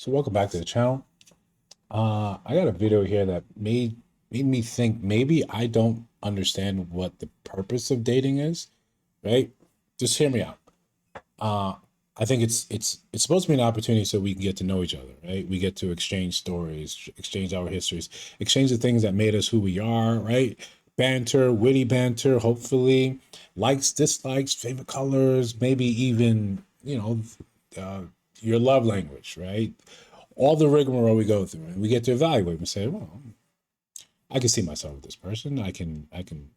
So welcome back to the channel. I got a video here that made me think maybe I don't understand what the purpose of dating is, right? Just hear me out. Uh, I think it's supposed to be an opportunity so we can get to know each other, right? We get to exchange stories, exchange our histories, exchange the things that made us who we are, right? Banter, witty banter, hopefully, likes, dislikes, favorite colors, maybe even, uh, your love language, right? All the rigmarole we go through, and we get to evaluate and say, well, I can see myself with this person. I can.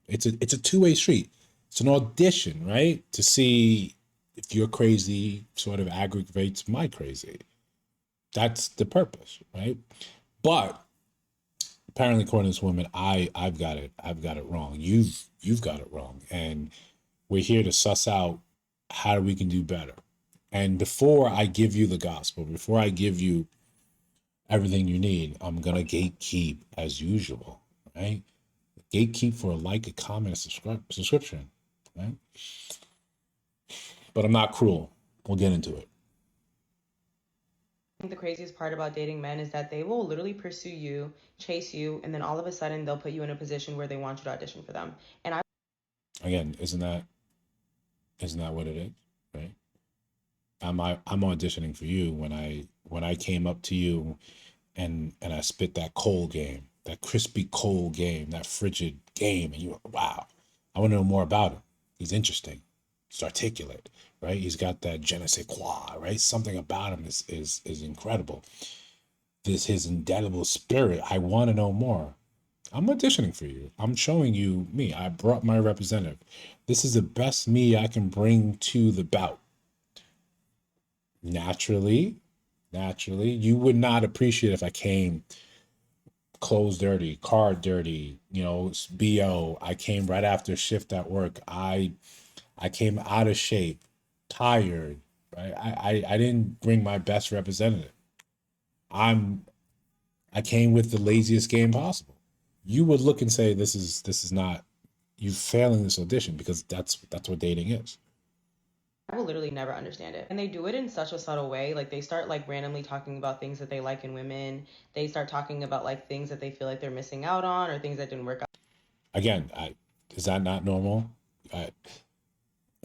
It's a two-way street. It's an audition, right? To see if your crazy sort of aggravates my crazy. That's the purpose, right? But apparently, according to this woman, I've got it wrong. You've got it wrong, and we're here to suss out how we can do better. And before I give you the gospel, before I give you everything you need, I'm gonna gatekeep as usual, right? Gatekeep for a like, a comment, a subscription, right? But I'm not cruel. We'll get into it. The craziest part about dating men is that they will literally pursue you, chase you, and then all of a sudden they'll put you in a position where they want you to audition for them. And I Again, isn't that what it is, right? I'm auditioning for you when I came up to you and I spit that cold game, that crispy cold game, that frigid game, and you were, wow, I want to know more about him. He's interesting. He's articulate, right? He's got that je ne sais quoi, right? Something about him is incredible. This his indelible spirit. I want to know more. I'm auditioning for you. I'm showing you me. I brought my representative. This is the best me I can bring to the bout. Naturally, naturally, you would not appreciate if I came clothes dirty, car dirty, BO. I came right after shift at work. I came out of shape, tired, right? I didn't bring my best representative. I'm I came with the laziest game possible. You would look and say this is not you failing this audition because that's what dating is. will literally never understand it. And they do it in such a subtle way. Like they start like randomly talking about things that they like in women. They start talking about like things that they feel like they're missing out on or things that didn't work out. Again, is that not normal? I,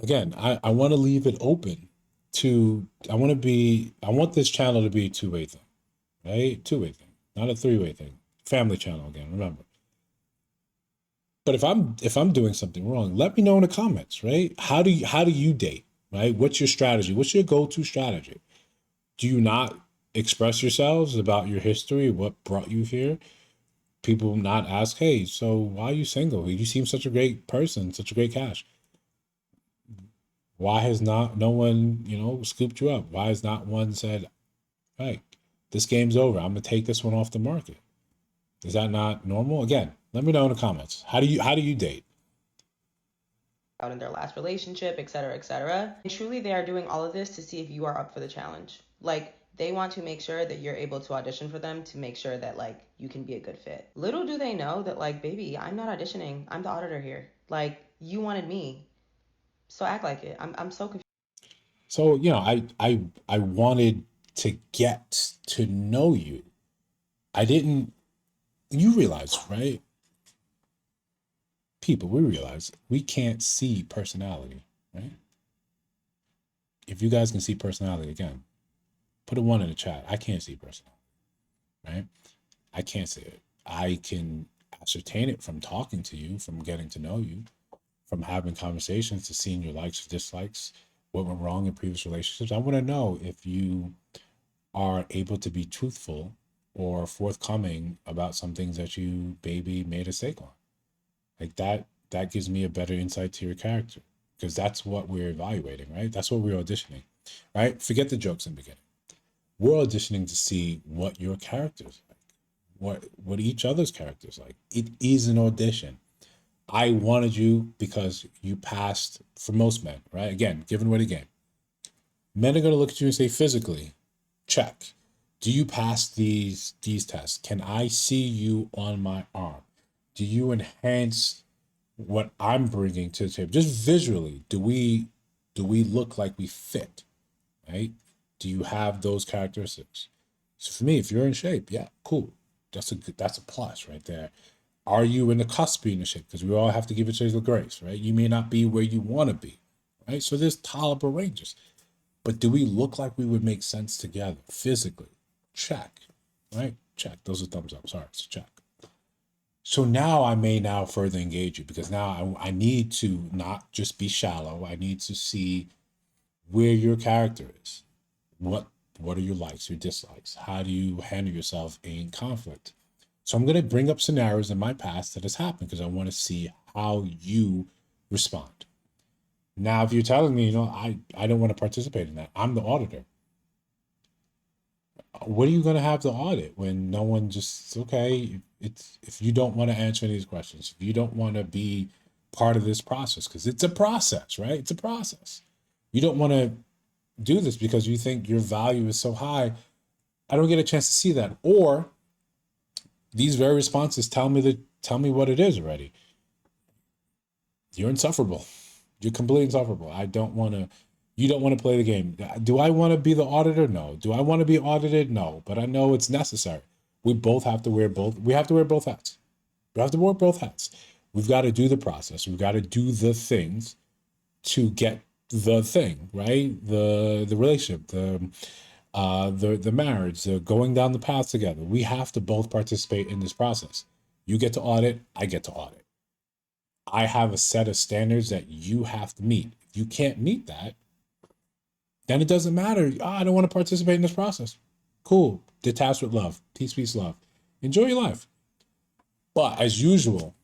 again, I want to leave it open to I want this channel to be a two-way thing, right? Two-way thing, not a three-way thing. Family channel again, remember. But if I'm doing something wrong, let me know in the comments, right? How do you date, right? What's your strategy? What's your go-to strategy? Do you not express yourselves about your history, what brought you here? People not ask, hey, so why are you single? You seem such a great person, such a great catch. Why has not no one, scooped you up? Why has not one said, right, this game's over. I'm gonna take this one off the market. Is that not normal? Again, let me know in the comments. How do you date? Out in their last relationship, etc., etc. And truly, they are doing all of this to see if you are up for the challenge. Like, they want to make sure that you're able to audition for them to make sure that, like, you can be a good fit. Little do they know that, like, baby, I'm not auditioning. I'm the auditor here. Like, you wanted me. So act like it. I'm so confused. So, I wanted to get to know you. I didn't you realize, right? People, we realize we can't see personality, right? If you guys can see personality again, put a one in the chat. I can't see personality, right? I can't see it. I can ascertain it from talking to you, from getting to know you, from having conversations to seeing your likes, dislikes, what went wrong in previous relationships. I want to know if you are able to be truthful or forthcoming about some things that you maybe made a mistake on. Like that gives me a better insight to your character because that's what we're evaluating, right? That's what we're auditioning, right? Forget the jokes in the beginning. We're auditioning to see what your character's like, what each other's characters like. It is an audition. I wanted you because you passed for most men, right? Again, giving away the game. Men are gonna look at you and say physically, check. Do you pass these tests? Can I see you on my arm? Do you enhance what I'm bringing to the table? Just visually, do we look like we fit? Right? Do you have those characteristics? So for me, if you're in shape, yeah, cool. That's a plus right there. Are you in the cusp of being in shape? Because we all have to give each other grace, right? You may not be where you want to be, right? So there's tolerable ranges. But do we look like we would make sense together physically? Check, right? Check. Those are thumbs up. Sorry, it's a check. So now I may now further engage you because now I need to not just be shallow. I need to see where your character is. What are your likes, your dislikes? How do you handle yourself in conflict? So I'm going to bring up scenarios in my past that has happened because I want to see how you respond. Now, if you're telling me, I don't want to participate in that, I'm the auditor. What are you going to have to audit when no one just, okay, it's if you don't want to answer any of these questions, if you don't want to be part of this process, because it's a process, right? It's a process. You don't want to do this because you think your value is so high. I don't get a chance to see that. Or these very responses tell me what it is already. You're insufferable. You're completely insufferable. You don't want to play the game. Do I want to be the auditor? No. Do I want to be audited? No. But I know it's necessary. We have to wear both hats. We have to wear both hats. We've got to do the process. We've got to do the things to get the thing, right? The relationship, the marriage, the going down the path together. We have to both participate in this process. You get to audit, I get to audit. I have a set of standards that you have to meet. If you can't meet that, then it doesn't matter. I don't want to participate in this process. Cool. Detach with love. Peace, love. Enjoy your life. But as usual,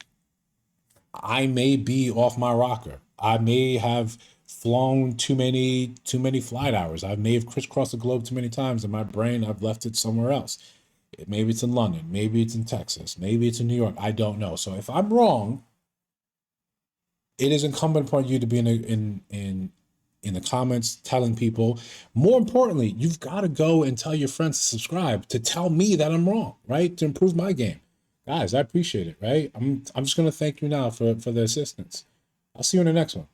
I may be off my rocker. I may have flown too many flight hours. I may have crisscrossed the globe too many times in my brain. I've left it somewhere else. Maybe it's in London. Maybe it's in Texas. Maybe it's in New York. I don't know. So if I'm wrong, it is incumbent upon you to be in the comments telling people. More importantly, you've got to go and tell your friends to subscribe to tell me that I'm wrong, right? To improve my game. Guys, I appreciate it, right? I'm just going to thank you now for the assistance. I'll see you in the next one.